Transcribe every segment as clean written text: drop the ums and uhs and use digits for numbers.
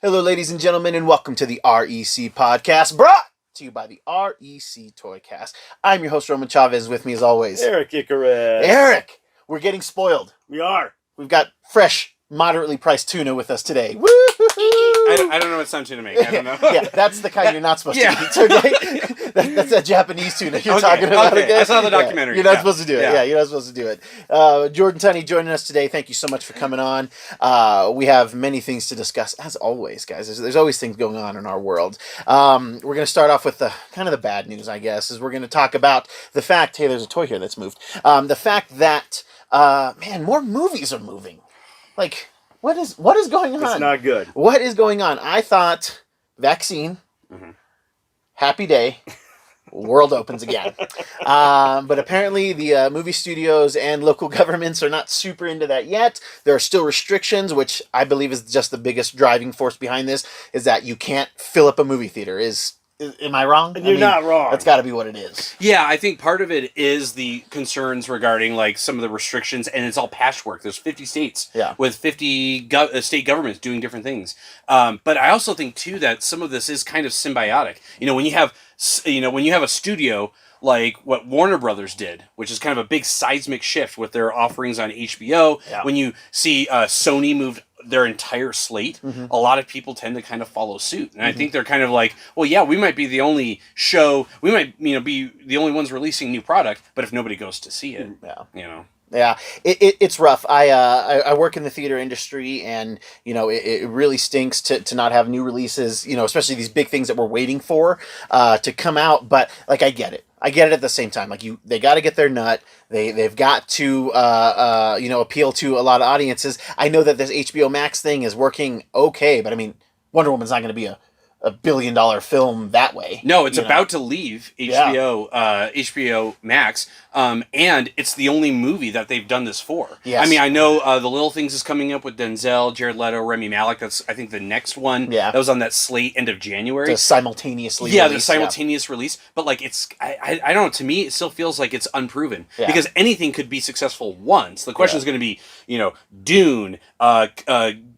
Hello, ladies and gentlemen, and welcome to the REC podcast, brought to you by the REC Toycast. I'm your host, Roman Chavez. With me, as always, Erik Icarus. Eric. We're getting spoiled. We are. We've got fresh, moderately priced tuna with us today. Woo! I don't know what sound tuna make. I don't know. Yeah, that's the kind you're not supposed to eat. Okay? That's that Japanese tuna you're talking about. Okay? I saw the documentary. You're not supposed to do it. Yeah, you're not supposed to do it. Jordan Tunney joining us today. Thank you so much for coming on. We have many things to discuss, as always, guys. There's always things going on in our world. We're going to start off with the kind of the bad news, I guess, is we're going to talk about the fact, hey, there's a toy here that's moved. The fact that, more movies are moving. Like, what is going on? It's not good. What is going on? I thought vaccine, happy day, world opens again. But apparently the movie studios and local governments are not super into that yet. There are still restrictions, which I believe is just the biggest driving force behind this, is that you can't fill up a movie theater. Am I wrong? You're not wrong. That's got to be what it is. Yeah, I think part of it is the concerns regarding like some of the restrictions, and it's all patchwork. There's 50 states with 50 state governments doing different things. But I also think too that some of this is kind of symbiotic. When you have a studio like what Warner Brothers did, which is kind of a big seismic shift with their offerings on HBO. Yeah. When you see Sony moved their entire slate, a lot of people tend to kind of follow suit. And I think they're kind of like, well, yeah, we might be the only show, we might, be the only ones releasing new product, but if nobody goes to see it, Yeah, it's rough. I work in the theater industry, and it really stinks to not have new releases. Especially these big things that we're waiting for to come out. But like, I get it. I get it at the same time. Like they got to get their nut. They've got to appeal to a lot of audiences. I know that this HBO Max thing is working okay, but I mean, Wonder Woman's not going to be a $1 billion film that way. No, it's about to leave HBO Max, and it's the only movie that they've done this for. Yes. I mean, I know The Little Things is coming up with Denzel, Jared Leto, Rami Malek. That's, I think, the next one. Yeah. That was on that slate end of January. The simultaneously release. The simultaneous release. But, like, it's... I don't know. To me, it still feels like it's unproven. Yeah. Because anything could be successful once. The question is going to be, Dune, Kong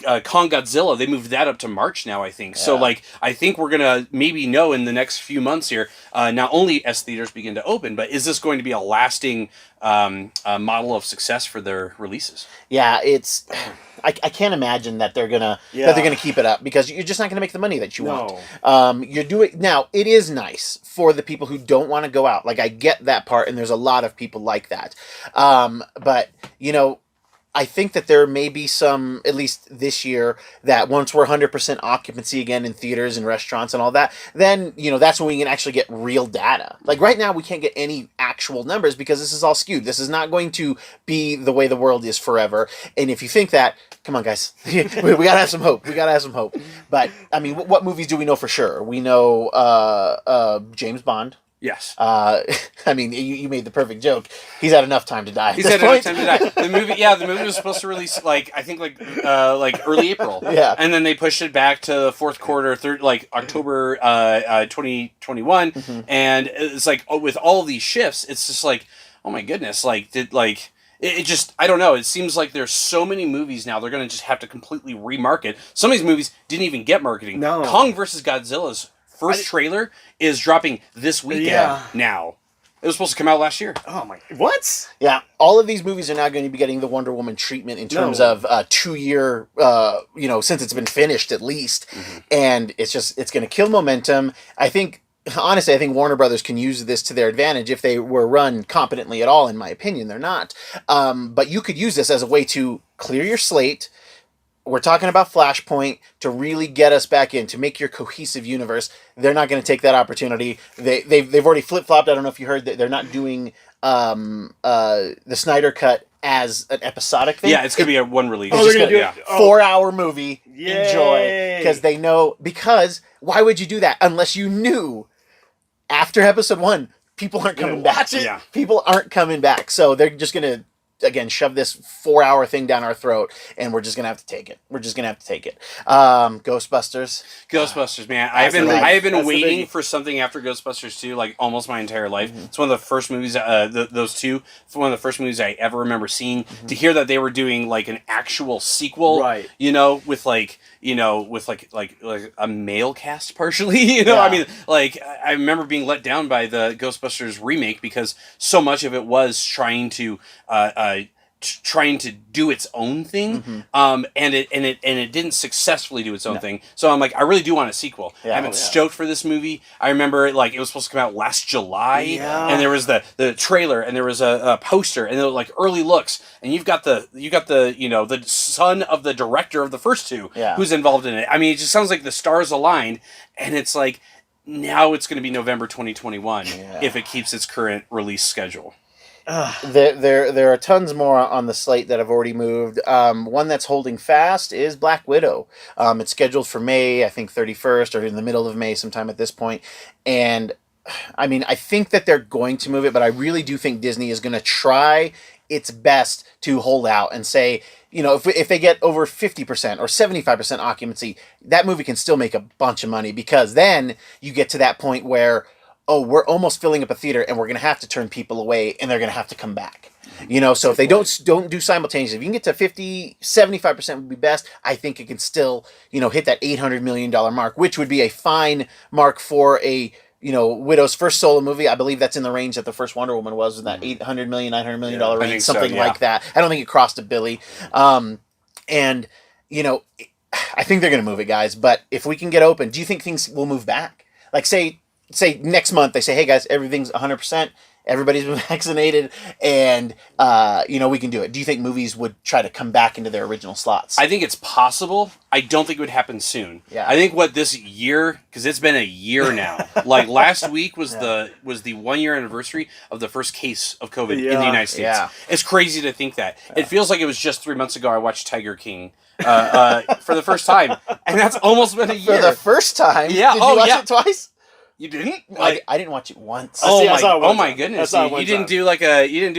Godzilla. They moved that up to March now, I think. Yeah. So, like, I think we're going to maybe know in the next few months here, not only as theaters begin to open, but is this going to be a lasting model of success for their releases? Yeah, it's... I can't imagine that they're gonna keep it up, because you're just not gonna make the money that you want. You're doing now. It is nice for the people who don't want to go out. Like, I get that part, and there's a lot of people like that. But I think that there may be some, at least this year, that once we're 100% occupancy again in theaters and restaurants and all that, then, that's when we can actually get real data. Like, right now, we can't get any actual numbers because this is all skewed. This is not going to be the way the world is forever. And if you think that, come on, guys, we gotta have some hope. We gotta have some hope. But, I mean, what movies do we know for sure? We know James Bond. Yes. I mean, you made the perfect joke. He's had enough time to die. He's had enough time to die. The movie was supposed to release I think early April. Yeah. And then they pushed it back to the fourth quarter, October 2021. And it's like, with all these shifts, it's just like, oh my goodness, it just, I don't know. It seems like there's so many movies now, they're going to just have to completely remarket. Some of these movies didn't even get marketing. No. Kong vs. Godzilla's first trailer is dropping this weekend now. It was supposed to come out last year. Oh my... What? Yeah, all of these movies are now going to be getting the Wonder Woman treatment in terms of 2-year, since it's been finished at least. And it's going to kill momentum. Honestly, I think Warner Brothers can use this to their advantage if they were run competently at all, in my opinion. They're not. But you could use this as a way to clear your slate. We're talking about Flashpoint to really get us back in, to make your cohesive universe. They're not going to take that opportunity. They've already flip-flopped. I don't know if you heard that they're not doing the Snyder Cut as an episodic thing. Yeah, it's going to be a one release. It's just going to be a 4-hour movie. Yay. Enjoy. Because they know... Because why would you do that unless you knew after episode 1 people aren't coming back? Watch it. Yeah. People aren't coming back. So they're just going to again shove this 4-hour thing down our throat, and we're just gonna have to take it. Ghostbusters, man. I have been waiting for something after Ghostbusters 2 like almost my entire life. It's one of the first movies. Those two. It's one of the first movies I ever remember seeing. To hear that they were doing like an actual sequel, right? With like a male cast partially. I mean, like I remember being let down by the Ghostbusters remake because so much of it was trying to do its own thing, and it didn't successfully do its own thing. So I'm like, I really do want a sequel. I'm stoked for this movie. I remember like it was supposed to come out last July, and there was the trailer, and there was a poster, and there were like early looks, and you've got the the son of the director of the first two who's involved in it. I mean, it just sounds like the stars aligned, and it's like now it's going to be November 2021 if it keeps its current release schedule. There are tons more on the slate that have already moved. One that's holding fast is Black Widow. It's scheduled for May, I think 31st, or in the middle of May sometime at this point. And I mean, I think that they're going to move it, but I really do think Disney is going to try its best to hold out and say, if they get over 50% or 75% occupancy, that movie can still make a bunch of money, because then you get to that point where, oh, we're almost filling up a theater and we're going to have to turn people away and they're going to have to come back. So if they don't do simultaneously, if you can get to 50, 75% would be best. I think it can still, hit that $800 million mark, which would be a fine mark for a, Widow's first solo movie. I believe that's in the range that the first Wonder Woman was in that $800 million, $900 million range, something like that. I don't think it crossed a billy. I think they're going to move it, guys. But if we can get open, do you think things will move back? Like say next month they say, hey guys, everything's 100%, everybody's been vaccinated, and we can do it. Do you think movies would try to come back into their original slots? I think it's possible. I don't think it would happen soon. Yeah. I think this year, because it's been a year now. Like last week was the 1 year anniversary of the first case of COVID in the United States. Yeah. It's crazy to think that. It feels like it was just 3 months ago I watched Tiger King for the first time, and that's almost been a year. For the first time? Yeah. Did you watch it twice? You didn't? I didn't watch it once. Oh my goodness! You didn't do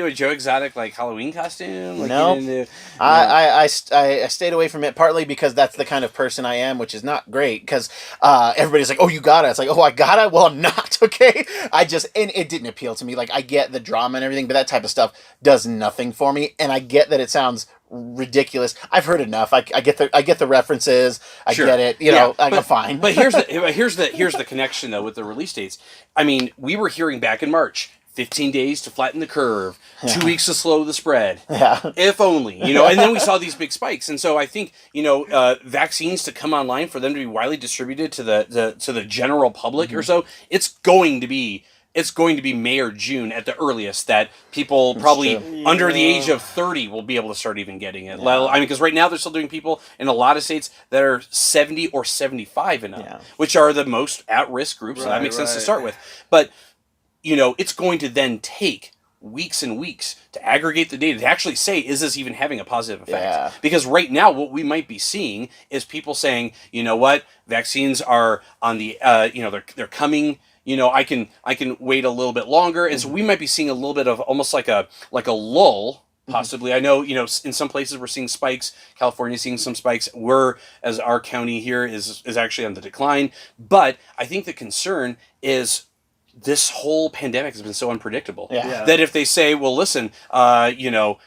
a Joe Exotic like Halloween costume? No. I stayed away from it partly because that's the kind of person I am, which is not great. Because everybody's like, "Oh, you gotta." It's like, "Oh, I gotta." Well, I'm not. Okay. And it didn't appeal to me. Like I get the drama and everything, but that type of stuff does nothing for me. And I get that it sounds ridiculous. I've heard enough. I get the references. I get it. I'm fine. But here's the connection though with the release dates. I mean, we were hearing back in March, 15 days to flatten the curve, 2 weeks to slow the spread. Yeah. If only, and then we saw these big spikes. And so I think, vaccines to come online for them to be widely distributed to the general public or so, it's going to be May or June at the earliest that people probably under the age of 30 will be able to start even getting it. Yeah. I mean, because right now they're still doing people in a lot of states that are 70 or 75 and up, which are the most at-risk groups. So that makes sense to start with. But, it's going to then take weeks and weeks to aggregate the data to actually say, is this even having a positive effect? Yeah. Because right now what we might be seeing is people saying, you know what, vaccines are on the, they're coming. I can wait a little bit longer, and so we might be seeing a little bit of almost like a lull, possibly. I know, in some places we're seeing spikes. California's seeing some spikes. As our county here is actually on the decline. But I think the concern is this whole pandemic has been so unpredictable that if they say, well, listen, New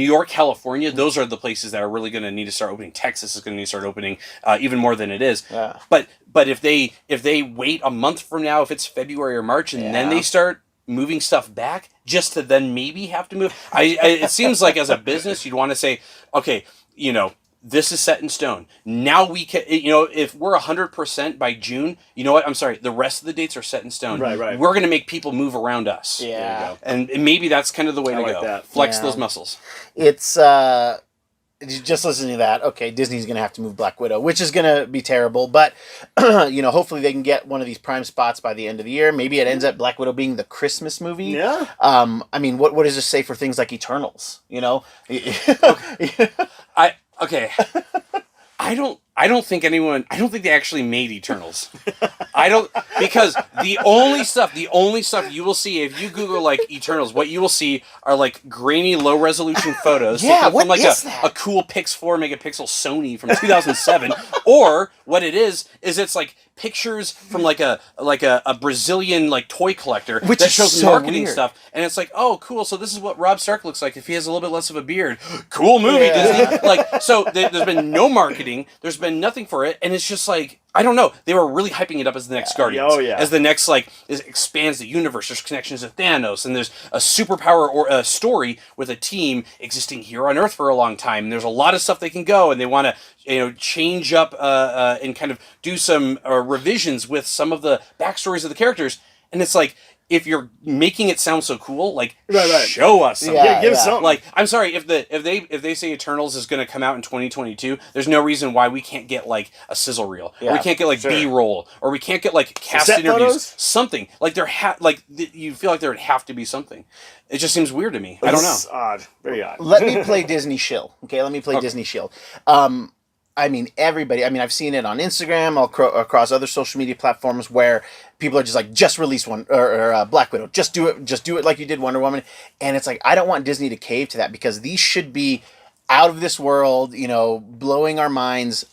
York, California, those are the places that are really going to need to start opening. Texas is going to need to start opening even more than it is. Yeah. But if they wait a month from now, if it's February or March, and then they start moving stuff back, just to then maybe have to move, it seems like as a business you'd want to say, okay, this is set in stone. Now we can, if we're 100% by June, you know what? I'm sorry. The rest of the dates are set in stone. Right. We're going to make people move around us. Yeah. And maybe that's kind of the way to go. That. Flex those muscles. It's, just listening to that, okay, Disney's going to have to move Black Widow, which is going to be terrible. But, hopefully they can get one of these prime spots by the end of the year. Maybe it ends up Black Widow being the Christmas movie. Yeah. I mean, what does this say for things like Eternals? Okay. I don't think they actually made Eternals. I don't, because the only stuff you will see if you Google like Eternals, what you will see are like grainy, low resolution photos taken from like a cool Pix4 megapixel Sony from 2007, or what it is it's like pictures from like a Brazilian like toy collector which that shows so marketing weird. stuff, and it's like, oh cool, so this is what Rob Stark looks like if he has a little bit less of a beard. Cool movie, Disney. Like, so there's been no marketing, there's been nothing for it, and it's just like, I don't know. They were really hyping it up as the next Guardians. Oh, yeah. As the next, like, it expands the universe. There's connections to Thanos, and there's a superpower or a story with a team existing here on Earth for a long time. And there's a lot of stuff they can go, and they want to, change up and kind of do some revisions with some of the backstories of the characters. And it's like, if you're making it sound so cool, like, show us something. Yeah, give us something. Like, I'm sorry, if they say Eternals is going to come out in 2022, there's no reason why we can't get like a sizzle reel, or we can't get like B-roll, or we can't get like cast interviews, photos? Something like you feel like there would have to be something. It just seems weird to me. I don't know. Odd, very odd. Let me play Disney shill. Okay, let me play Disney shill. I mean, everybody. I mean, I've seen it on Instagram, across other social media platforms, where people are just like, just release one or Black Widow, just do it like you did Wonder Woman, and it's like, I don't want Disney to cave to that, because these should be out of this world, blowing our minds,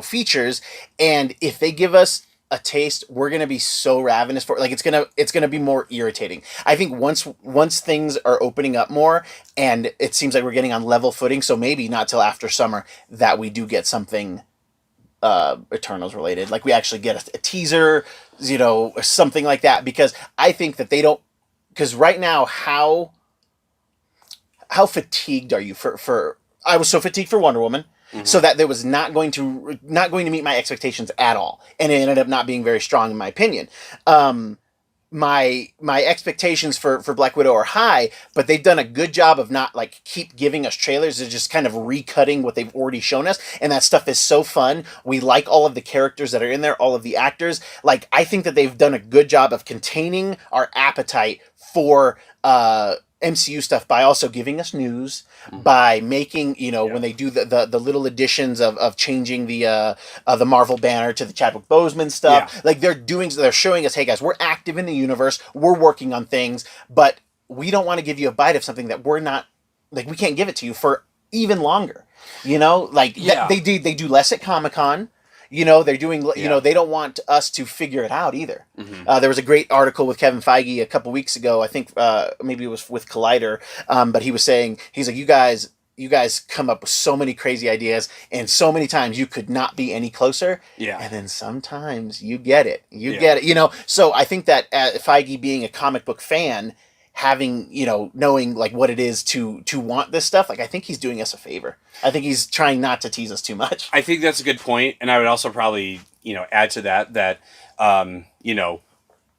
features, and if they give us a taste, we're gonna be so ravenous for it. Like, it's gonna be more irritating. I think once things are opening up more, and it seems like we're getting on level footing, so maybe not till after summer that we do get something Eternals related. Like, we actually get a teaser, or something like that, because I think that they don't. Because right now, how fatigued are you for? I was so fatigued for Wonder Woman. Mm-hmm. So that there was not going to meet my expectations at all, and it ended up not being very strong in my opinion. My expectations for Black Widow are high, but they've done a good job of not like keep giving us trailers. They're just kind of recutting what they've already shown us, and that stuff is so fun. We like all of the characters that are in there, all of the actors. Like, I think that they've done a good job of containing our appetite for MCU stuff by also giving us news, by making, when they do the little additions of changing the Marvel banner to the Chadwick Boseman stuff, like they're showing us, hey guys, we're active in the universe, we're working on things, but we don't want to give you a bite of something that we're not, like, we can't give it to you for even longer, they do less at Comic-Con. They're doing, they don't want us to figure it out either. Mm-hmm. There was a great article with Kevin Feige a couple weeks ago. I think maybe it was with Collider, but he was saying, he's like, you guys come up with so many crazy ideas, and so many times you could not be any closer. Yeah. And then sometimes you get it. Get it. So I think that Feige, being a comic book fan, having, knowing like what it is to want this stuff, like, I think he's doing us a favor. I think he's trying not to tease us too much. I think that's a good point, and I would also probably, add to that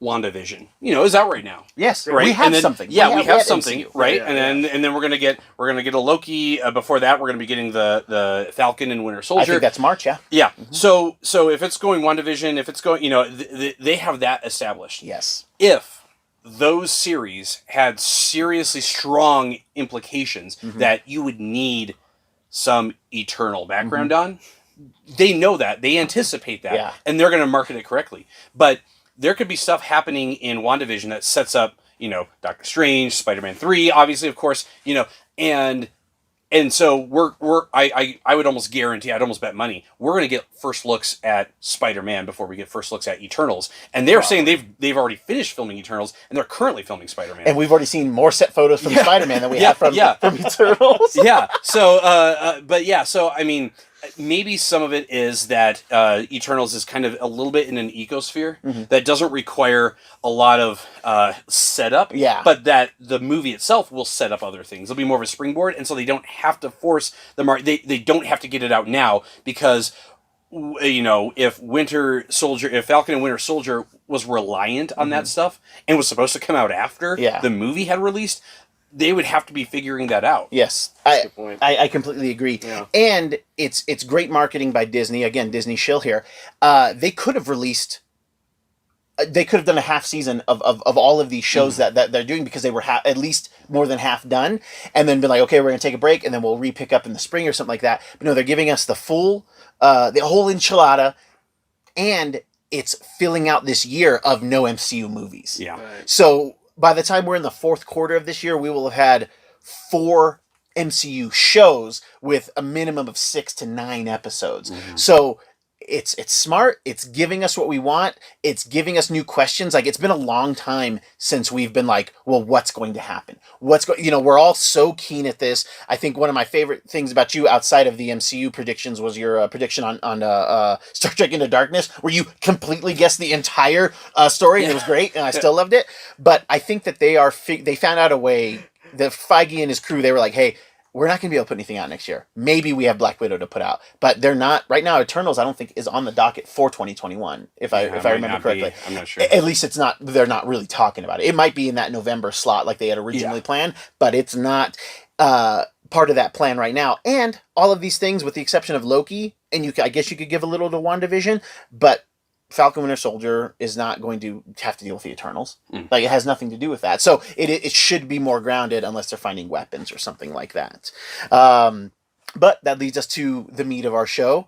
WandaVision, is out right now. Yes, right. We have something. Yeah, we have something, right? And then we're gonna get a Loki. Before that, we're gonna be getting the Falcon and Winter Soldier. I think that's March. Yeah. Yeah. Mm-hmm. So if it's going WandaVision, if it's going, they have that established. Yes. If those series had seriously strong implications that you would need some Eternal background on, they know that, they anticipate that, and they're going to market it correctly. But there could be stuff happening in WandaVision that sets up, Doctor Strange, Spider-Man 3, obviously, of course, and so I would almost guarantee, I'd almost bet money, we're going to get first looks at Spider-Man before we get first looks at Eternals. And they're saying they've already finished filming Eternals, and they're currently filming Spider-Man. And we've already seen more set photos from Spider-Man than we have from Eternals. So I mean, maybe some of it is that Eternals is kind of a little bit in an ecosphere that doesn't require a lot of setup, but that the movie itself will set up other things. It'll be more of a springboard, and so they don't have to force the they don't have to get it out now, because if Falcon and Winter Soldier was reliant on that stuff and was supposed to come out after the movie had released, they would have to be figuring that out. Yes, I completely agree. Yeah. And it's great marketing by Disney. Again, Disney shill here. They could have released. They could have done a half season of all of these shows that they're doing, because they were at least more than half done, and then been like, okay, we're going to take a break, and then we'll re-pick up in the spring or something like that. But no, they're giving us the full, the whole enchilada, and it's filling out this year of no MCU movies. Yeah. Right. So by the time we're in the fourth quarter of this year, we will have had 4 MCU shows with a minimum of 6 to 9 episodes. Mm-hmm. So it's smart. It's giving us what we want. It's giving us new questions. Like, it's been a long time since we've been like, well, what's going to happen? We're all so keen at this. I think one of my favorite things about you outside of the MCU predictions was your prediction on Star Trek Into Darkness, where you completely guessed the entire story, and it was great, and I still loved it. But I think that they found out a way. The Feige and his crew, they were like, hey, we're not going to be able to put anything out next year. Maybe we have Black Widow to put out, but they're not right now. Eternals, I don't think, is on the docket for 2021. If I remember correctly, I'm not sure. At least it's not. They're not really talking about it. It might be in that November slot like they had originally planned, but it's not part of that plan right now. And all of these things, with the exception of Loki, and I guess you could give a little to WandaVision, but Falcon Winter Soldier is not going to have to deal with the Eternals. Like, it has nothing to do with that. So it should be more grounded, unless they're finding weapons or something like that. But that leads us to the meat of our show,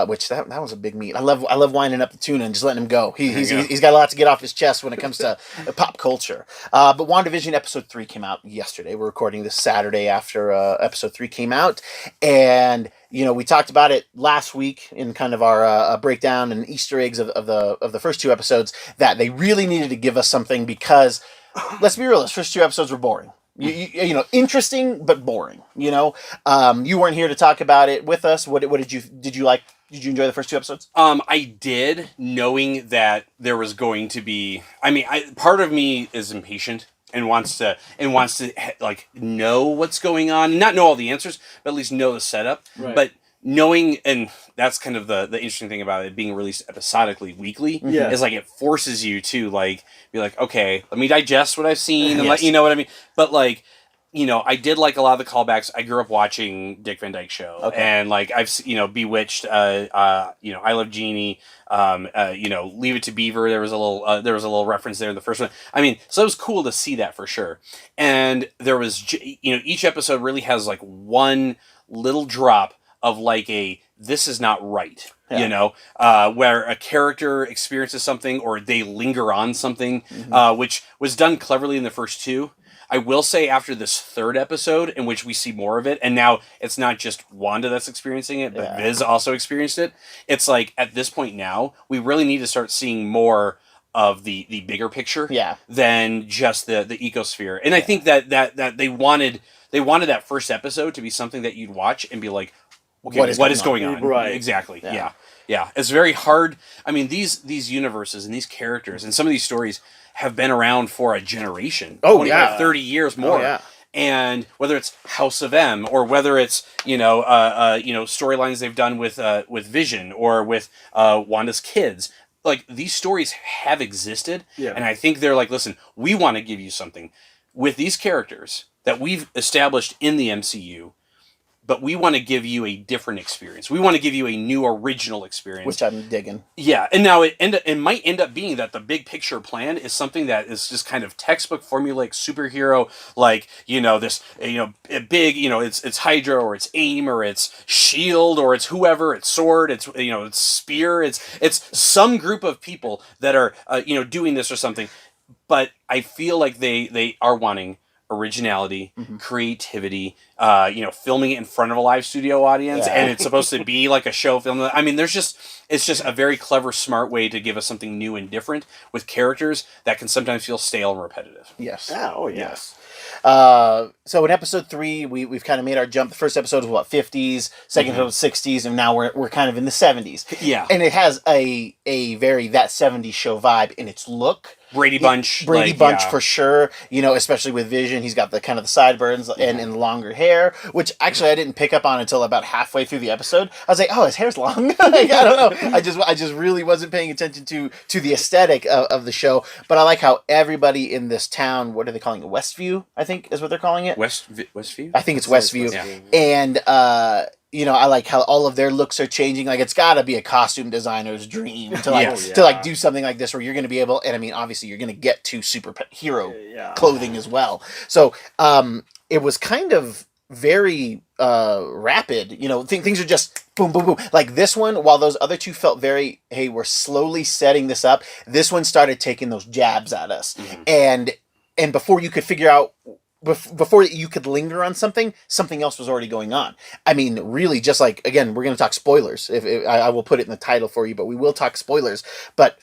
which that was a big meat. I love winding up the tuna and just letting him go. He's got a lot to get off his chest when it comes to pop culture. But WandaVision episode 3 came out yesterday. We're recording this Saturday after episode 3 came out, and we talked about it last week in kind of our breakdown and Easter eggs of the first 2 episodes, that they really needed to give us something, because let's be real, those first 2 episodes were boring. Interesting but boring. You weren't here to talk about it with us. What did you like? Did you enjoy the first 2 episodes? I did, knowing that there was going to be. I mean, part of me is impatient and wants to like know what's going on, not know all the answers, but at least know the setup. Right. But knowing, and that's kind of the interesting thing about it being released episodically weekly, is like it forces you to like be like, okay, let me digest what I've seen and let you know what I mean. But like, I did like a lot of the callbacks. I grew up watching Dick Van Dyke Show, and like I've Bewitched, I Love Jeannie, Leave It to Beaver. There was a little reference there in the first one. I mean, so it was cool to see that for sure. And there was each episode really has like one little drop of like this is not right, where a character experiences something or they linger on something, which was done cleverly in the first 2. I will say, after this 3rd episode, in which we see more of it, and now it's not just Wanda that's experiencing it, but Viz also experienced it. It's like, at this point now, we really need to start seeing more of the bigger picture than just the ecosphere. And I think that they wanted that first episode to be something that you'd watch and be like, okay, what is going on? Right. Exactly. Yeah. It's very hard. I mean, these universes and these characters and some of these stories have been around for a generation. 30 years more. Oh, yeah. And whether it's House of M, or whether it's storylines they've done with Vision or with Wanda's kids, like, these stories have existed. And I think they're like, listen, we want to give you something with these characters that we've established in the MCU, but we want to give you a different experience. We want to give you a new original experience. Which I'm digging. Yeah, and now it might end up being that the big picture plan is something that is just kind of textbook formulaic superhero, like, this, a big, it's Hydra, or it's AIM, or it's SHIELD, or it's whoever, it's SWORD, it's, it's Spear, it's some group of people that are, doing this or something. But I feel like they are wanting originality, creativity, filming it in front of a live studio audience, and it's supposed to be like a show film. I mean, it's just a very clever, smart way to give us something new and different with characters that can sometimes feel stale and repetitive. Yes. Oh, yes. So in episode 3, we've kind of made our jump. The first episode was 50s, second episode was 60s, and now we're kind of in the 70s. Yeah. And it has a very that 70s show vibe in its look. Brady Bunch. For sure. Especially with Vision, he's got the kind of the sideburns and the longer hair, which actually I didn't pick up on until about halfway through the episode. I was like, oh, his hair's long. I don't know. I just really wasn't paying attention to the aesthetic of the show. But I like how everybody in this town, what are they calling it? Westview, I think is what they're calling it. Westview? I think it's Westview. And I like how all of their looks are changing. Like, it's got to be a costume designer's dream to do something like this, where you're going to be able, and I mean, obviously you're going to get to superhero clothing as well. So it was kind of very rapid. You know, things are just boom, boom, boom. Like this one, while those other two felt very, hey, we're slowly setting this up, this one started taking those jabs at us. Mm-hmm. And before you could figure out, before you could linger on something else was already going on. I mean, really, just like, again, we're going to talk spoilers. If I will put it in the title for you, but we will talk spoilers. But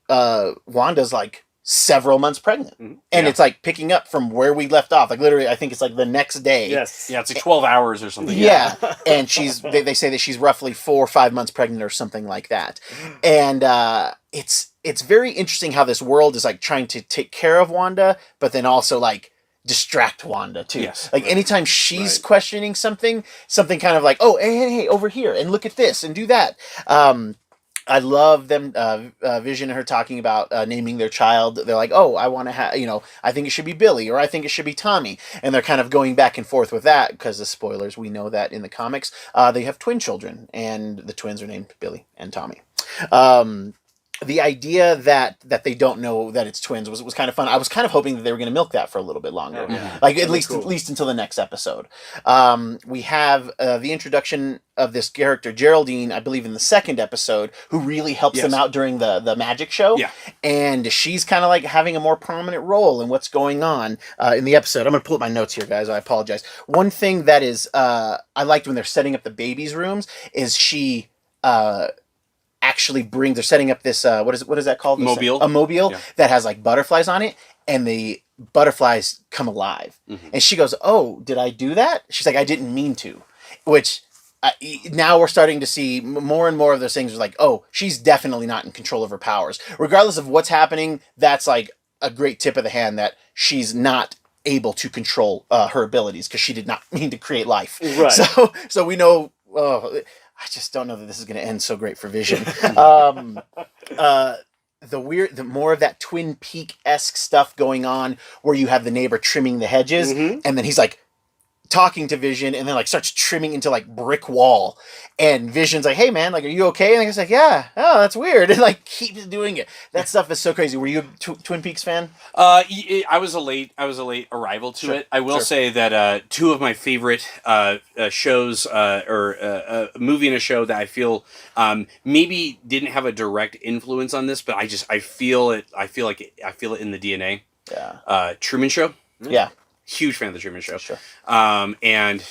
Wanda's like several months pregnant. Mm-hmm. And it's like picking up from where we left off. Like literally, I think it's like the next day. Yes. Yeah, it's like 12 hours or something. Yeah. And they say that she's roughly 4 or 5 months pregnant or something like that. And it's very interesting how this world is like trying to take care of Wanda, but then also like distract Wanda too. Yes. Like anytime she's questioning something kind of like, oh, hey, over here, and look at this and do that. I love them, Vision and her talking about naming their child. They're like, oh, I want to have, I think it should be Billy, or I think it should be Tommy. And they're kind of going back and forth with that because the spoilers, we know that in the comics, they have twin children, and the twins are named Billy and Tommy. The idea that they don't know that it's twins was kind of fun. I was kind of hoping that they were going to milk that for a little bit longer, like at least until the next episode. We have the introduction of this character Geraldine, I believe, in the second episode, who really helps them out during the magic show. Yeah, and she's kind of like having a more prominent role in what's going on in the episode. I'm going to pull up my notes here, guys. I apologize. One thing that is I liked when they're setting up the babies' rooms is she. Actually they're setting up this what is that called? Mobile. A mobile that has like butterflies on it, and the butterflies come alive. Mm-hmm. And she goes, oh, did I do that? She's like, I didn't mean to. Which now we're starting to see more and more of those things. Like, oh, she's definitely not in control of her powers. Regardless of what's happening, that's like a great tip of the hand that she's not able to control her abilities, because she did not mean to create life. Right. So we know... I just don't know that this is going to end so great for Vision. The more of that Twin Peak-esque stuff going on, where you have the neighbor trimming the hedges, and then he's like talking to Vision, and then like starts trimming into like brick wall, and Vision's like, hey man, like, are you okay? And he's like, yeah, oh, that's weird, and like keeps doing it. That stuff is so crazy. Were you a Twin Peaks fan? I was a late arrival to it. I will say that two of my favorite shows, or a movie and a show that I feel maybe didn't have a direct influence on this, but I feel it in the DNA. Yeah. Truman Show. Yeah. Huge fan of the Truman Show. Sure. And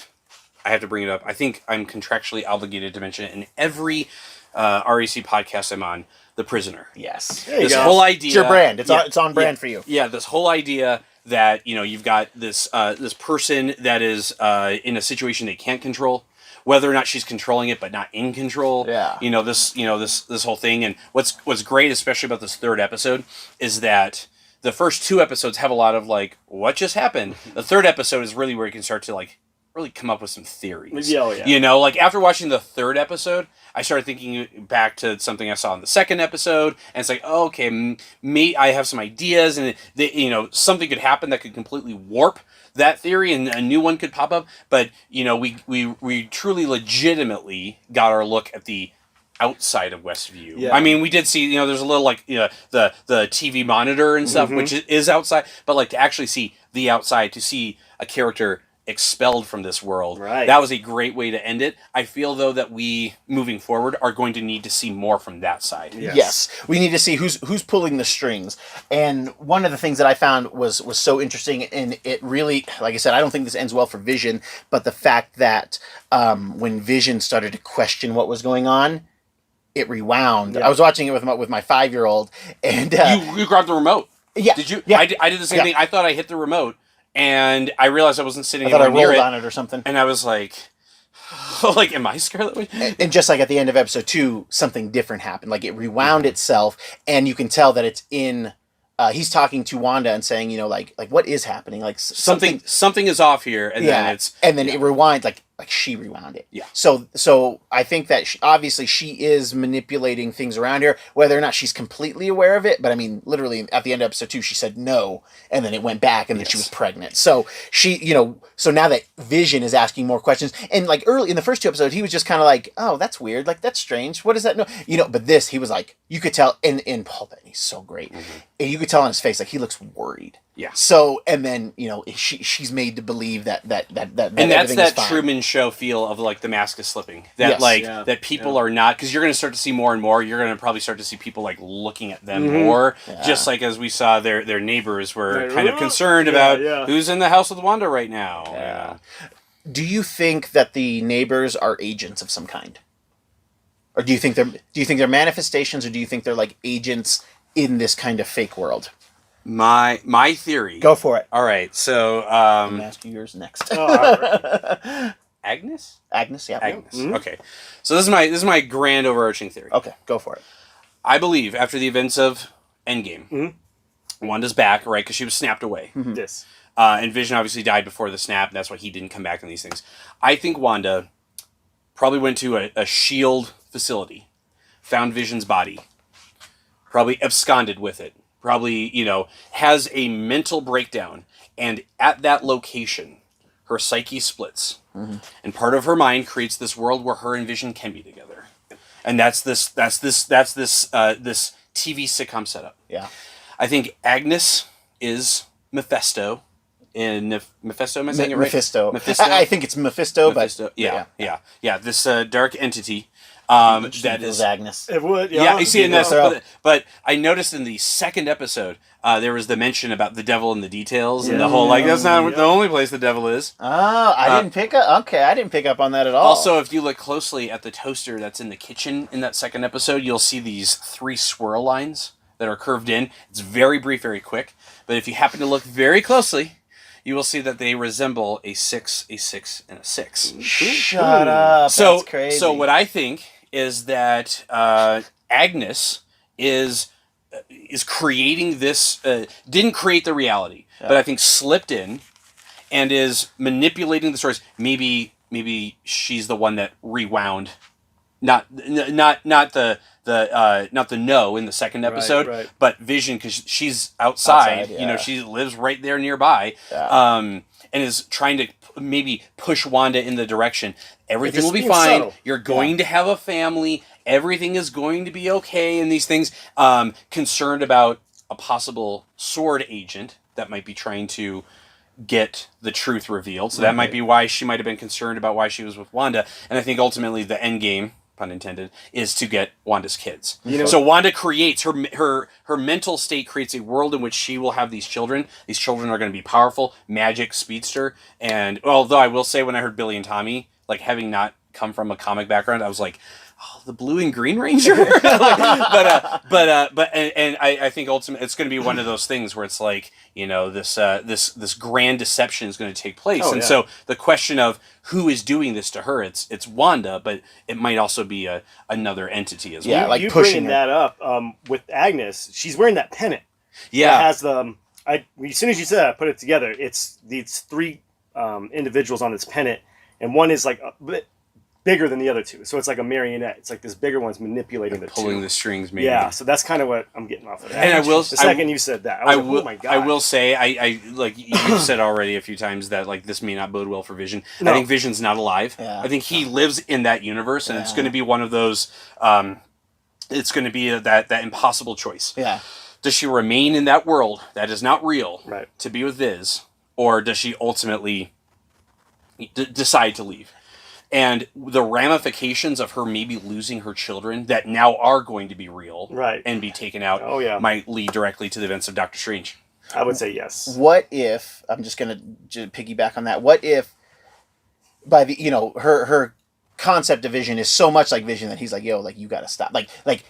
I have to bring it up. I think I'm contractually obligated to mention it in every REC podcast I'm on. The Prisoner. Yes. This whole idea. It's your brand. It's on brand for you. Yeah. This whole idea that you've got this person that is in a situation they can't control, whether or not she's controlling it, but not in control. Yeah. This whole thing. And what's great, especially about this third episode, is that the first 2 episodes have a lot of like, what just happened? The third episode is really where you can start to like really come up with some theories. Yeah. Like after watching the third episode, I started thinking back to something I saw in the second episode, and it's like, oh, okay, I have some ideas, and something could happen that could completely warp that theory, and a new one could pop up. But we truly legitimately got our look at the outside of Westview. Yeah. I mean, we did see, there's a little like, the TV monitor and stuff, which is outside, but like to actually see the outside, to see a character expelled from this world. Right. That was a great way to end it. I feel though that we, moving forward, are going to need to see more from that side. Yes. We need to see who's pulling the strings. And one of the things that I found was so interesting, and it really, like I said, I don't think this ends well for Vision, but the fact that when Vision started to question what was going on, it rewound. Yeah. I was watching it with my 5-year-old, and you grabbed the remote. Yeah. Did you? Yeah. I did the same thing. I thought I hit the remote, and I realized I wasn't sitting. I thought I rolled on it or something, and I was like, like, am I Scarlet Witch? And just like at the end of episode 2, something different happened. Like it rewound itself, and you can tell that it's in. He's talking to Wanda and saying, like what is happening? Like something is off here, and then it rewinds like she rewound it. Yeah. So I think that obviously she is manipulating things around here, whether or not she's completely aware of it. But I mean, literally at the end of episode 2, she said no, and then it went back, and then she was pregnant. So she, so now that Vision is asking more questions, and like early in the first 2 episodes, he was just kind of like, oh, that's weird, like that's strange. What is that? No, but this, he was like, you could tell, and Paul Bettany's so great, and you could tell on his face, like he looks worried. Yeah. So, and then, she's made to believe that and that's that Truman Show feel of like the mask is slipping. That that people are not, because you're going to start to see more and more. You're going to probably start to see people like looking at them more, just like as we saw their neighbors were kind of concerned about who's in the house with Wanda right now. Yeah. Do you think that the neighbors are agents of some kind, or do you think they're manifestations, or do you think they're like agents in this kind of fake world? My theory. Go for it. All right, so I'm gonna ask you yours next. Agnes, yeah. Agnes. Mm-hmm. Okay, so this is my grand overarching theory. Okay, go for it. I believe after the events of Endgame, Wanda's back, right? Because she was snapped away. Mm-hmm. Yes. And Vision obviously died before the snap. And that's why he didn't come back in these things. I think Wanda probably went to a S.H.I.E.L.D. facility, found Vision's body, probably absconded with it. Probably, has a mental breakdown, and at that location, her psyche splits, and part of her mind creates this world where her and Vision can be together, and that's this TV sitcom setup. Yeah, I think Agnes is Mephisto. In Mephisto, am I saying it right? Mephisto. I think it's Mephisto, but yeah. This dark entity. That is Agnes. It would, yeah. You see, but I noticed in the second episode, there was the mention about the devil in the details and the whole that's not the only place the devil is. Oh, I didn't pick up. Okay, I didn't pick up on that at all. Also, if you look closely at the toaster that's in the kitchen in that second episode, you'll see these 3 swirl lines that are curved in. It's very brief, very quick. But if you happen to look very closely, you will see that they resemble a 6, a 6, and a 6. Shut up. That's crazy. So what I think is that Agnes is creating this, didn't create the reality, but I think slipped in and is manipulating the stories. Maybe she's the one that rewound, not the no in the second episode, but Vision, because she's outside, she lives right there nearby, and is trying to maybe push Wanda in the direction. Everything will be fine. Subtle. You're going to have a family. Everything is going to be okay. And these things, concerned about a possible sword agent that might be trying to get the truth revealed. So that might be why she might have been concerned about why she was with Wanda. And I think ultimately the end game, pun intended, is to get Wanda's kids. So Wanda creates her mental state, creates a world in which she will have these children. These children are going to be powerful, magic, speedster. And although I will say, when I heard Billy and Tommy, like having not come from a comic background, I was like, oh, the Blue and Green Ranger. I think ultimately it's going to be one of those things where it's like, this grand deception is going to take place. So the question of who is doing this to her, it's Wanda, but it might also be another entity as well. Yeah, like you pushing that up with Agnes. She's wearing that pennant. Yeah, it has the. As soon as you said that, I put it together. It's these 3 individuals on this pennant, and one is like a bit bigger than the other 2. So it's like a marionette. It's like this bigger one's manipulating the pulling 2. the strings, maybe. Yeah, so that's kind of what I'm getting off of that. And the second you said that, I was like, oh my God. I will say, I like you've said already a few times that like this may not bode well for Vision. No. I think Vision's not alive. Yeah. I think he lives in that universe, and it's going to be one of those. It's going to be that impossible choice. Yeah. Does she remain in that world that is not real to be with Viz, or does she ultimately decide to leave? And the ramifications of her maybe losing her children that now are going to be real and be taken out might lead directly to the events of Doctor Strange. I would say yes. What if, I'm just going to piggyback on that, what if by the, her concept of Vision is so much like Vision that he's like, yo, like, you got to stop. Like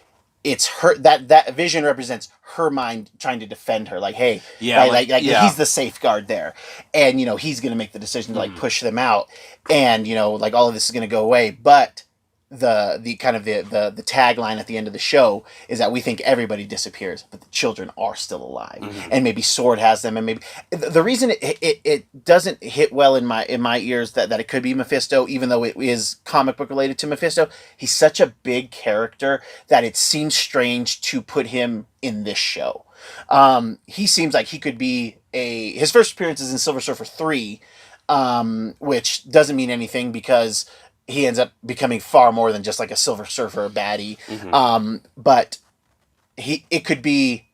it's her, that Vision represents her mind trying to defend her. Like, hey, he's the safeguard there. And, he's going to make the decision to like push them out. And, like all of this is going to go away. But the kind of the tagline at the end of the show is that we think everybody disappears, but the children are still alive. And maybe Sword has them. And maybe the reason it doesn't hit well in my ears that it could be Mephisto, even though it is comic book related to Mephisto, he's such a big character that it seems strange to put him in this show. He seems like he could be his first appearance is in Silver Surfer 3, which doesn't mean anything because he ends up becoming far more than just like a Silver Surfer baddie. But it could be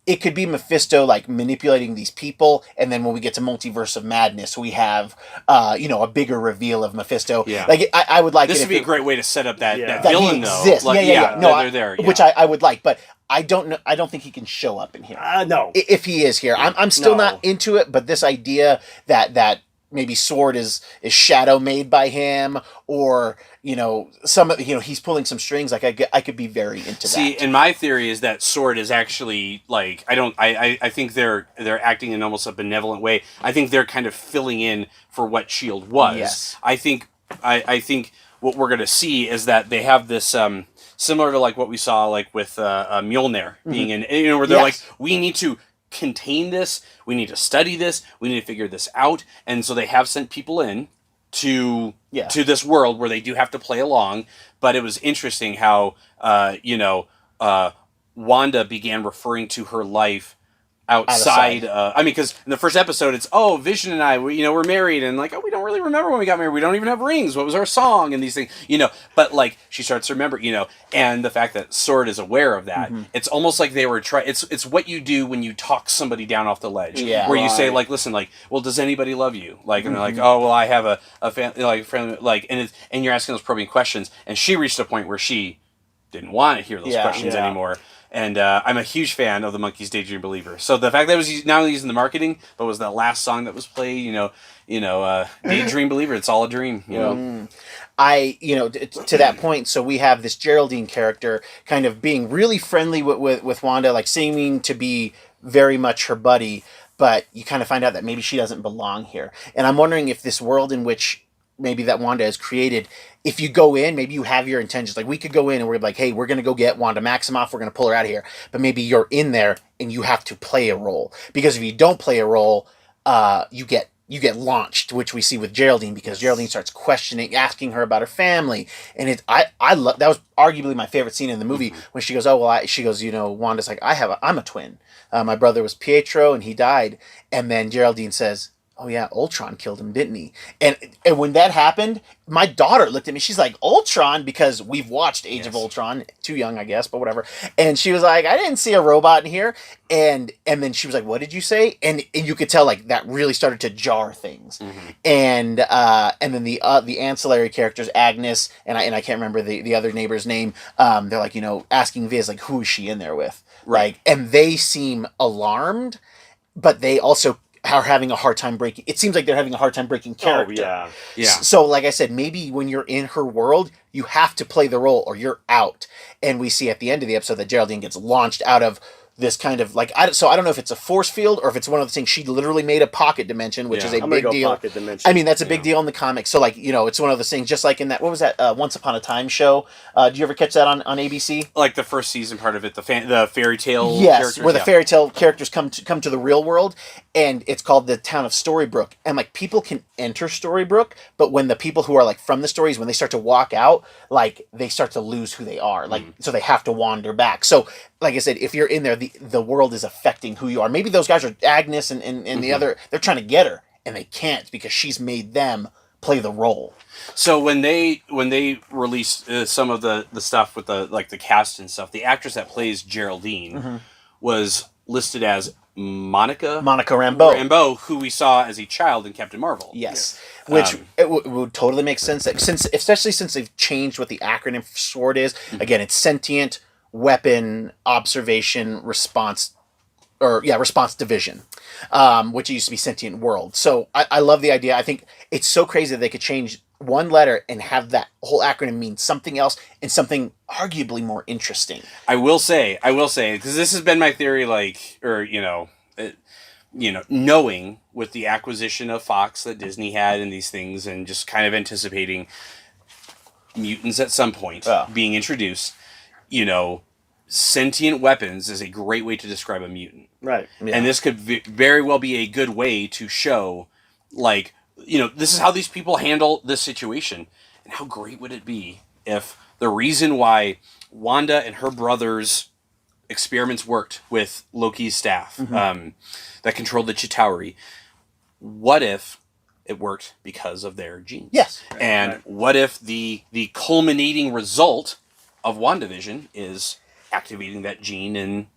it could be Mephisto like manipulating these people, and then when we get to Multiverse of Madness, we have a bigger reveal of Mephisto. Yeah. Like I would like this it. would be a great way to set up that that villain he exists. though. Like, No, they're there. Yeah. Which I would like, but I don't know. I don't think he can show up in here. No. If he is here, I'm still not into it. But this idea that maybe Sword is shadow made by him, or he's pulling some strings. Like I could be very into that. See, and my theory is that Sword is actually like I think they're acting in almost a benevolent way. I think they're kind of filling in for what Shield was. Yes. I think what we're gonna see is that they have this similar to like what we saw like with Mjolnir being in, where they're like, we need to contain this, we need to study this, we need to figure this out, and so they have sent people in to this world where they do have to play along. But it was interesting how Wanda began referring to her life outside. Because in the first episode, it's Vision and I, we're married, and like, we don't really remember when we got married. We don't even have rings. What was our song? And these things, But like, she starts to remember, and the fact that Sword is aware of that, it's almost like they were trying. It's what you do when you talk somebody down off the ledge, where you say like, listen, like, well, does anybody love you? Like, and they're like, oh, well, I have a family, like, friend, like, and you're asking those probing questions, and she reached a point where she didn't want to hear those questions anymore. And I'm a huge fan of the Monkees' Daydream Believer. So the fact that it was not only used in the marketing, but was that last song that was played, Daydream Believer, it's all a dream, to that point, so we have this Geraldine character kind of being really friendly with Wanda, like seeming to be very much her buddy, but you kind of find out that maybe she doesn't belong here. And I'm wondering if this world in which maybe that Wanda has created, if you go in, maybe you have your intentions. Like, we could go in and we're like, hey, we're going to go get Wanda Maximoff. We're going to pull her out of here. But maybe you're in there and you have to play a role. Because if you don't play a role, you get launched, which we see with Geraldine, because Geraldine starts questioning, asking her about her family. And I love, that was arguably my favorite scene in the movie, when she goes, Wanda's like, I'm a twin. My brother was Pietro and he died. And then Geraldine says, oh yeah, Ultron killed him, didn't he? And when that happened, my daughter looked at me. She's like, Ultron? Because we've watched Age of Ultron. Too young, I guess, but whatever. And she was like, I didn't see a robot in here. And then she was like, what did you say? And you could tell like that really started to jar things. And then the ancillary characters, Agnes and I can't remember the other neighbor's name. They're like, asking Viz like, who is she in there with? Right. Like, and they seem alarmed, but they also are having a hard time breaking. It seems like they're having a hard time breaking character. Oh, yeah. So, like I said, maybe when you're in her world, you have to play the role or you're out. And we see at the end of the episode that Geraldine gets launched out of this kind of like, I don't know if it's a force field or if it's one of the things she literally made a pocket dimension, which is a big deal. Pocket dimension. I mean, that's a big deal in the comics. So like, it's one of those things, just like in that, what was that, Once Upon a Time show? Did you ever catch that on ABC? Like the first season part of it, the fairy tale characters. Where the fairy tale characters come to the real world, and it's called the town of Storybrooke. And like, people can enter Storybrooke, but when the people who are like from the stories, when they start to walk out, like they start to lose who they are. Like, so they have to wander back. So like I said, if you're in there, the world is affecting who you are. Maybe those guys are Agnes and the other, they're trying to get her and they can't because she's made them play the role. So when they released some of the stuff with the cast and stuff, the actress that plays Geraldine was listed as Monica Rambeau, who we saw as a child in Captain Marvel. Yes, which it would totally make sense, especially since they've changed what the acronym for SWORD is. Again, it's Sentient Weapon Observation Response, Response Division, which used to be Sentient World. So I love the idea. I think it's so crazy that they could change one letter and have that whole acronym mean something else and something arguably more interesting. I will say, because this has been my theory, knowing with the acquisition of Fox that Disney had and these things, and just kind of anticipating mutants at some point being introduced, sentient weapons is a great way to describe a mutant. Right. Yeah. And this could very well be a good way to show, this is how these people handle this situation. And how great would it be if the reason why Wanda and her brother's experiments worked with Loki's staff that controlled the Chitauri, what if it worked because of their genes? Yes. And what if the culminating result of WandaVision is activating that gene in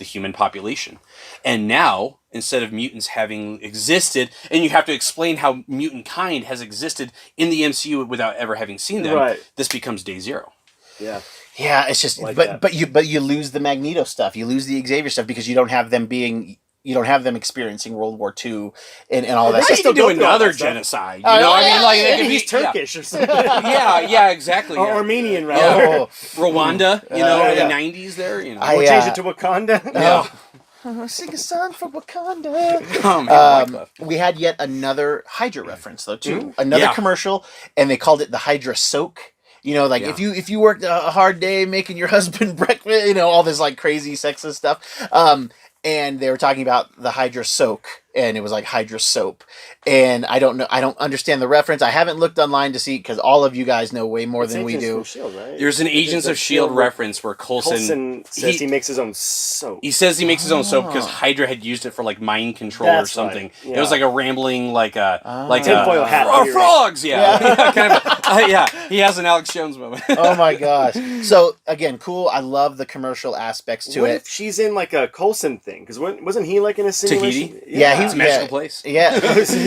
the human population. And now, instead of mutants having existed, and you have to explain how mutant kind has existed in the MCU without ever having seen them, this becomes day zero. Yeah. Yeah, it's just like but you lose the Magneto stuff. You lose the Xavier stuff because you don't have them experiencing World War II and all that. They still do another genocide. You know, I mean, like he's Turkish or something. yeah, exactly. Or Armenian, rather. Rwanda, in the 90s there. You know, we'll change it to Wakanda. Yeah. Sing a song for Wakanda. Oh, man, we had yet another Hydra reference though too. Another commercial, and they called it the Hydra Soak. You know, like if you worked a hard day making your husband breakfast, you know, all this like crazy sexist stuff. And they were talking about the Hydra Soak, and it was like Hydra Soap. And I don't understand the reference. I haven't looked online to see, because all of you guys know way more than we do. Shield, right? There's an Agents of S.H.I.E.L.D. reference where Coulson says he makes his own soap. He says he makes his own soap because Hydra had used it for like mind control or something. Right. Yeah. It was like a rambling, like tinfoil hat. Oh, frogs! Yeah. Kind of he has an Alex Jones moment. Oh my gosh. So, again, cool. I love the commercial aspects to it. What if she's in like a Coulson thing? Because wasn't he like in a simulation? Tahiti? Yeah, he's a magical place. Yeah.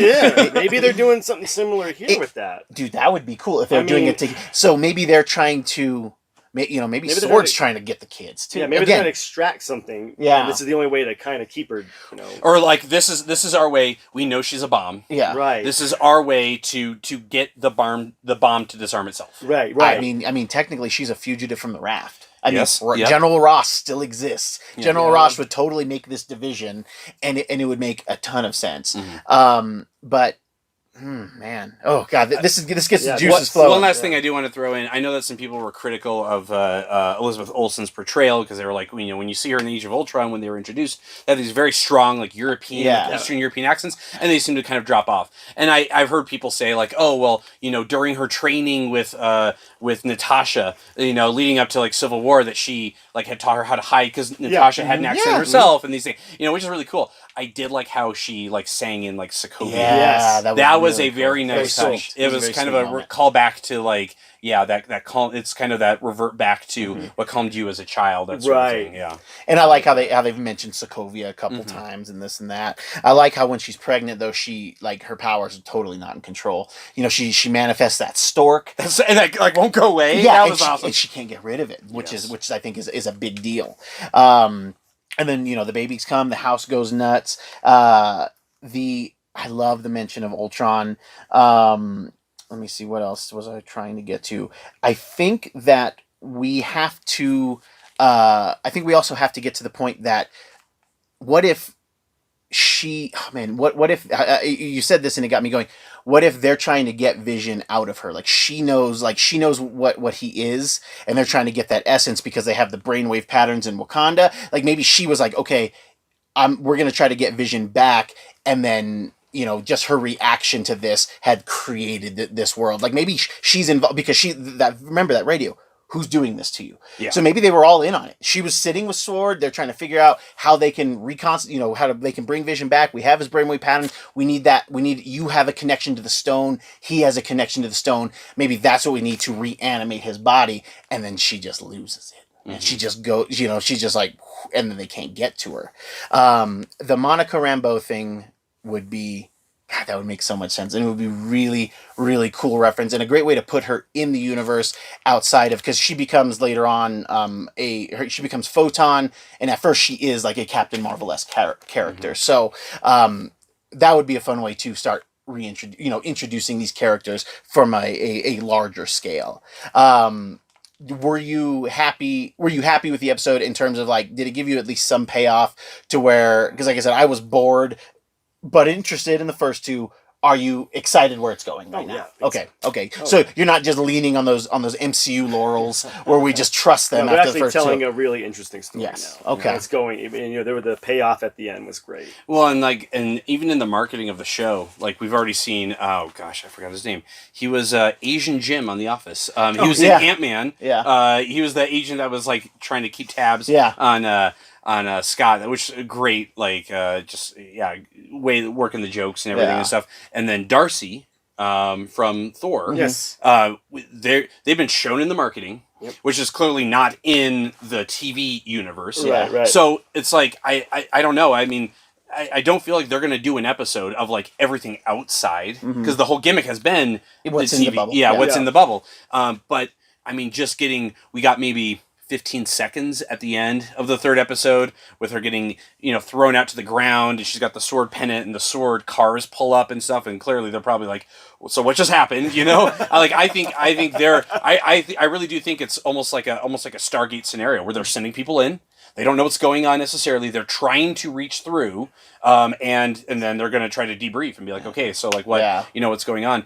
Yeah. Maybe they're doing something similar here with that. Dude, that would be cool if they're doing it. So maybe they're trying to, maybe Sword's trying to get the kids too. Yeah, maybe they're trying to extract something. Yeah. And this is the only way to kind of keep her, you know. Or like this is our way. We know she's a bomb. Yeah. Right. This is our way to get the bomb to disarm itself. Right. I mean, technically, she's a fugitive from the raft. I mean, yes. General Ross still exists. General Ross would totally make this division, and it would make a ton of sense. Mm-hmm. But man, oh god, this gets the juices flowing. One last thing I do want to throw in. I know that some people were critical of Elizabeth Olsen's portrayal because they were like, you know, when you see her in the Age of Ultron when they were introduced, they have these very strong like European, Eastern European accents, and they seem to kind of drop off. And I've heard people say like, oh well, you know, during her training with Natasha, you know, leading up to like Civil War, that she like had taught her how to hide because Natasha had an accent herself, and these things, you know, which is really cool. I did like how she like sang in like Sokovia. Yeah, that was a very nice touch. It was kind of a callback to like that calm. It's kind of that revert back to what calmed you as a child. That sort of thing. Yeah, and I like how they've mentioned Sokovia a couple times and this and that. I like how when she's pregnant though, she like her powers are totally not in control. You know, she manifests that stork and that like won't go away. Yeah, that was awesome. And she can't get rid of it, which I think is a big deal. And then, you know, the babies come, the house goes nuts. I love the mention of Ultron. Let me see, what else was I trying to get to? I think that we have to, I think we also have to get to the point that what if what if, you said this and it got me going. What if they're trying to get Vision out of her? Like she knows what he is, and they're trying to get that essence because they have the brainwave patterns in Wakanda. Like maybe she was like, okay, we're going to try to get Vision back. And then, you know, just her reaction to this had created this world. Like maybe she's involved because remember that radio. Who's doing this to you? Yeah. So maybe they were all in on it. She was sitting with Sword. They're trying to figure out how they can they can bring Vision back. We have his brainwave pattern. We need that. You have a connection to the stone. He has a connection to the stone. Maybe that's what we need to reanimate his body. And then she just loses it. And she just goes, you know, she's just like, and then they can't get to her. The Monica Rambeau thing would be, God, that would make so much sense. And it would be really, really cool reference and a great way to put her in the universe outside of, because she becomes later on she becomes Photon, and at first she is like a Captain Marvel-esque character. So that would be a fun way to start introducing these characters from a larger scale. Were you happy with the episode in terms of like, did it give you at least some payoff to where, because like I said, I was bored but interested in the first two. Are you excited where it's going right now? Yeah, okay. So you're not just leaning on those MCU laurels where we just trust them. We're after actually the first telling two. A really interesting story now. Okay. It's going, there were the payoff at the end was great. Well, and even in the marketing of the show, like we've already seen. Oh gosh, I forgot his name. He was Asian Jim on The Office. He was in Ant-Man. Yeah. He was the agent that was like trying to keep tabs. On Scott, which is a great, like, way of working the jokes and everything and stuff. And then Darcy from Thor. Yes. They've been shown in the marketing which is clearly not in the TV universe. Right. So it's like, I don't know. I mean, I don't feel like they're going to do an episode of like everything outside, because the whole gimmick has been what's the in TV. the bubble. What's in the bubble. But I mean, we got maybe 15 seconds at the end of the third episode with her getting, thrown out to the ground, and she's got the sword pennant and the sword cars pull up and stuff, and clearly they're probably like, so what just happened? I really do think it's almost like a Stargate scenario where they're sending people in. They don't know what's going on necessarily. They're trying to reach through, and then they're going to try to debrief and be like, okay, so like what, what's going on.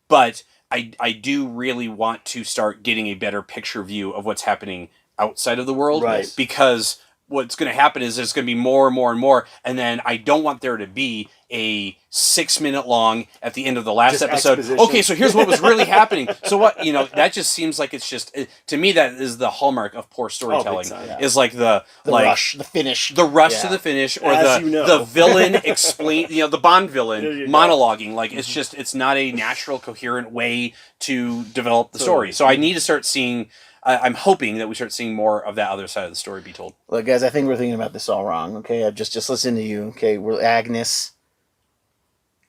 But I do really want to start getting a better picture view of what's happening outside of the world, right? Because what's going to happen is there's going to be more and more and more, and then I don't want there to be a 6-minute long at the end of the last episode. Exposition. Okay, so here's what was really happening. So what, that just seems like it's just, to me, that is the hallmark of poor storytelling. Is like the rush, the finish, to the finish, or the villain explain, the Bond villain monologuing. Like it's not a natural, coherent way to develop the story. So I need to start seeing. I'm hoping that we start seeing more of that other side of the story be told. Look, guys, I think we're thinking about this all wrong. Okay, I've just listened to you. Okay, we're Agnes,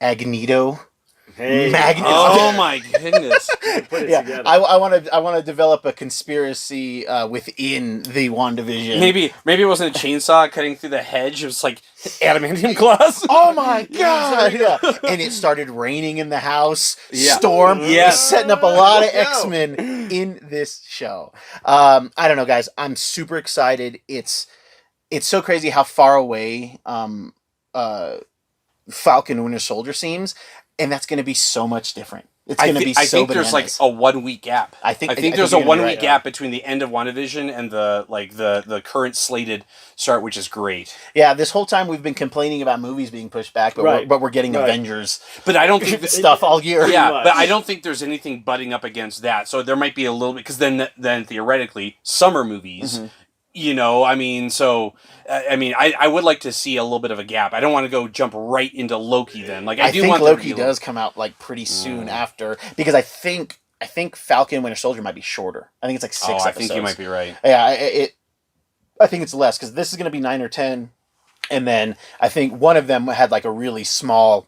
Agnito, Magnus. Oh my goodness! Put it together. I want to develop a conspiracy within the WandaVision. Maybe it wasn't a chainsaw cutting through the hedge. It was like adamantium claws. Oh my god! And it started raining in the house. Yeah. Storm. Yeah. Setting up a lot of X-Men in this show. I don't know, guys. I'm super excited. It's so crazy how far away Falcon Winter Soldier seems. And that's going to be so much different. It's going to be so I think bananas. there's like a 1 week gap. I think there's a 1 week gap between the end of WandaVision and the current slated start, which is great. Yeah, this whole time we've been complaining about movies being pushed back, but we're getting Avengers. But I don't think stuff all year. Yeah, but I don't think there's anything butting up against that. So there might be a little bit, because then theoretically summer movies. I would like to see a little bit of a gap. I don't want to jump right into Loki then. Like I think Loki does come out like pretty soon after, because I think Falcon Winter Soldier might be shorter. I think it's like 6 episodes. I think you might be right. Yeah, I think it's less, because this is going to be 9 or 10, and then I think one of them had like a really small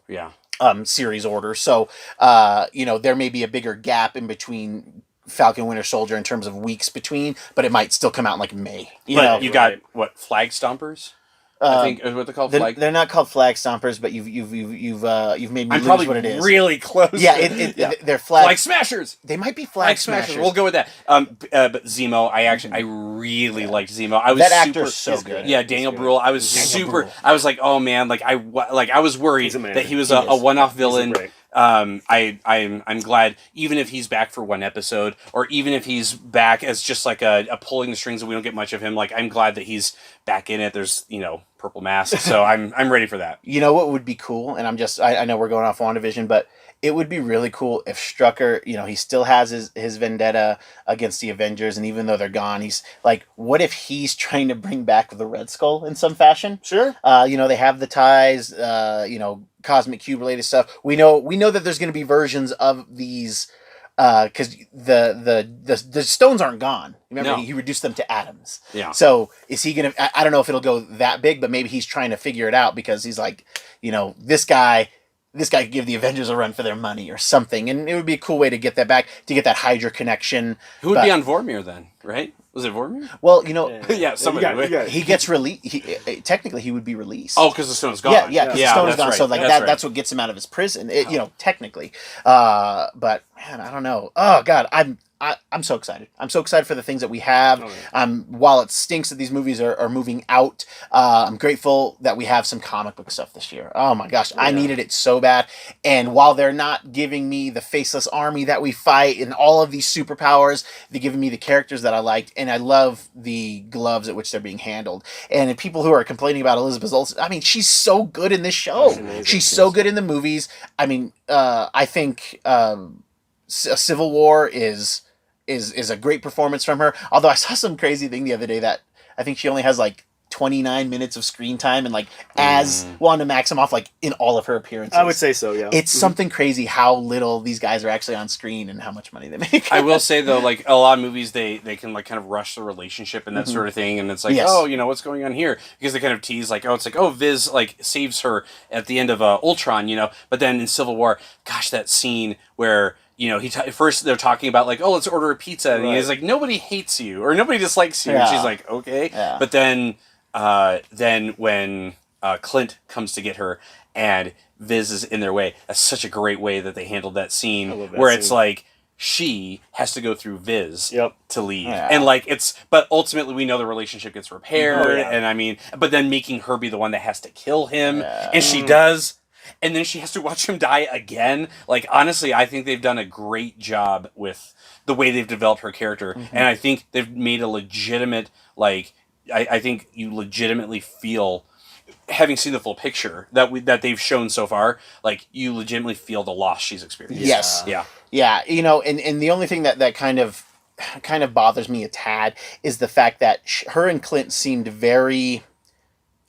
series order. So there may be a bigger gap in between Falcon Winter Soldier in terms of weeks between, but it might still come out in like May. You got what, Flag Stompers? I think is what they're called. They're not called Flag Stompers, but you've made me lose what it is. Really close. Yeah, they're Flag Smashers. They might be Flag Smashers. We'll go with that. But Zemo, I really liked Zemo. Actor's so good. Yeah, Daniel Bruhl. I was like, oh man, I was worried that he was a one-off villain. I'm glad, even if he's back for one episode, or even if he's back as just like a pulling the strings and we don't get much of him, I'm glad that he's back in it. There's purple mask, so I'm ready for that. You know what would be cool, and I know we're going off WandaVision, but it would be really cool if Strucker, he still has his vendetta against the Avengers, and even though they're gone, he's like, what if he's trying to bring back the Red Skull in some fashion? Sure. They have the ties, Cosmic Cube related stuff. We know that there's going to be versions of these, because the stones aren't gone. Remember, he reduced them to atoms. Yeah. So is he going to? I don't know if it'll go that big, but maybe he's trying to figure it out, because he's like, this guy could give the Avengers a run for their money or something, and it would be a cool way to get that back, to get that Hydra connection. Who would be on Vormir then, right? Was it Vormir? Well, somebody. He gets released. Technically, he would be released. Oh, because the stone's gone. Yeah, because the stone is gone. Right. So that's what gets him out of his prison. Technically. But man, I don't know. Oh God, I'm so excited. I'm so excited for the things that we have. While it stinks that these movies are moving out, I'm grateful that we have some comic book stuff this year. Oh my gosh, I needed it so bad. And while they're not giving me the faceless army that we fight and all of these superpowers, they're giving me the characters that I liked, and I love the gloves at which they're being handled. And people who are complaining about Elizabeth Olsen, she's so good in this show. She's so good in the movies. I think Civil War is a great performance from her. Although I saw some crazy thing the other day that I think she only has like 29 minutes of screen time, and like as Wanda Maximoff, like in all of her appearances. I would say so. Yeah, it's something crazy how little these guys are actually on screen and how much money they make. I will say though, like a lot of movies, they can like kind of rush the relationship and that sort of thing, and it's like, oh, you know, what's going on here? Because they kind of tease like, oh, it's like, oh, Viz like saves her at the end of Ultron, you know, but then in Civil War, gosh, that scene where, you know, first they're talking about like, oh, let's order a pizza, and he's like, nobody hates you or nobody dislikes you, and she's like, okay, but then when Clint comes to get her and Viz is in their way, that's such a great way that they handled that scene, where it's like she has to go through Viz to leave, and like but ultimately we know the relationship gets repaired, and I mean, but then making her be the one that has to kill him, and she does. And then she has to watch him die again. Like, honestly, I think they've done a great job with the way they've developed her character. And I think they've made a legitimate, like, I think you legitimately feel, having seen the full picture that they've shown so far, like, you legitimately feel the loss she's experienced. Yes. Yeah. Yeah, you know, and the only thing that kind of bothers me a tad is the fact that her and Clint seemed very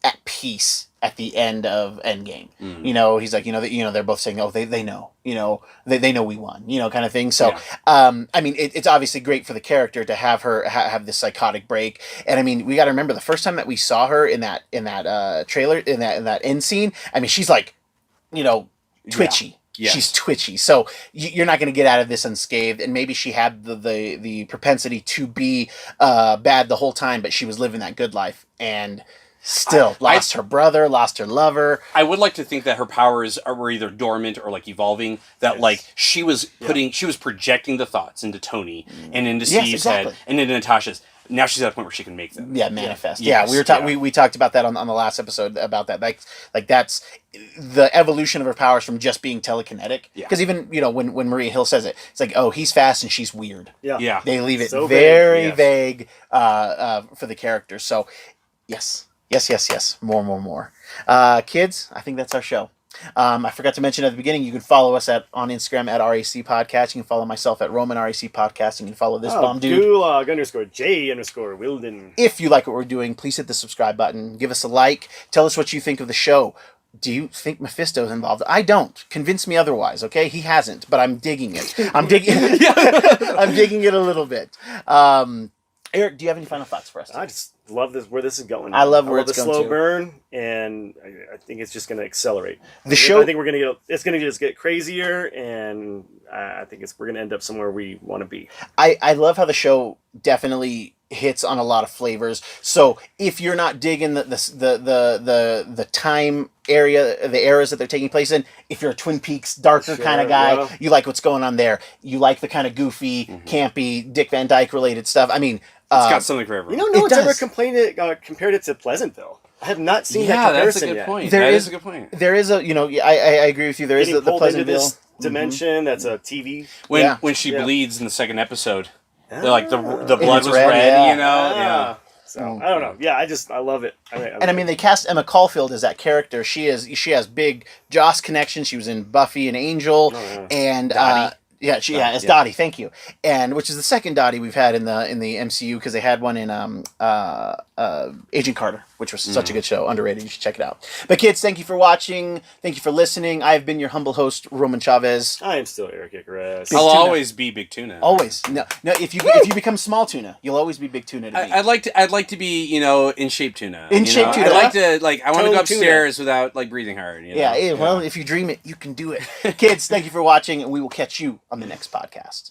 at peace at the end of Endgame. You know, he's like, you know, they're both saying, oh, they know, you know, they know we won, you know, kind of thing. So, I mean, it's obviously great for the character to have her have this psychotic break. And I mean, we got to remember the first time that we saw her in that trailer, in that end scene, I mean, she's like, you know, twitchy. Yes. She's twitchy. So you're not going to get out of this unscathed. And maybe she had the propensity to be bad the whole time, but she was living that good life. And still lost her brother, lost her lover. I would like to think that her powers were either dormant or like evolving. That like she was projecting the thoughts into Tony and into Steve's head and into Natasha's. Now she's at a point where she can make them. Yeah, manifest. Yeah, we were we talked about that on the last episode about that. Like that's the evolution of her powers from just being telekinetic. Because even, you know, when Maria Hill says it, it's like, oh, he's fast and she's weird. Yeah. They leave it so very vague for the character. So yes. More. Kids, I think that's our show. I forgot to mention at the beginning, you can follow us on Instagram at RAC Podcast. You can follow myself at Roman RAC Podcast. And you can follow this bomb dude. Gulag _J _Wilden. If you like what we're doing, please hit the subscribe button. Give us a like. Tell us what you think of the show. Do you think Mephisto's involved? I don't. Convince me otherwise, okay? He hasn't, but I'm digging it. I'm digging it a little bit. Eric, do you have any final thoughts for us? I just love where this is going. I love where it's going. The slow burn, and I think it's just going to accelerate. I think it's going to just get crazier, and I think we're going to end up somewhere we want to be. I love how the show definitely hits on a lot of flavors. So if you're not digging the time area, the eras that they're taking place in, if you're a Twin Peaks darker kind of guy, you like what's going on there. You like the kind of goofy, campy, Dick Van Dyke related stuff. I mean, it's got something for everyone. You know, no one's ever compared it to Pleasantville. I have not seen that comparison yet. That is a good point. There is a, you know, I agree with you. There is the Pleasantville dimension. That's a TV. When she bleeds in the second episode, they're like the blood was red, you know. Yeah. So I don't know. Yeah, I love it. I mean, they cast Emma Caulfield as that character. She has big Joss connections. She was in Buffy and Angel, and Dottie. As Dottie. Thank you. And which is the second Dottie we've had in the MCU, because they had one in Agent Carter, which was such a good show, underrated. You should check it out. But kids, thank you for watching. Thank you for listening. I have been your humble host, Roman Chavez. I am still Erik Icarus. I'll always be Big Tuna. Always. No. If you become Small Tuna, you'll always be Big Tuna to me. I'd like to be, you know, in shape tuna. In shape tuna. I'd like to I want to go upstairs without like breathing hard. You know? Well, if you dream it, you can do it. Kids, thank you for watching, and we will catch you on the next podcast.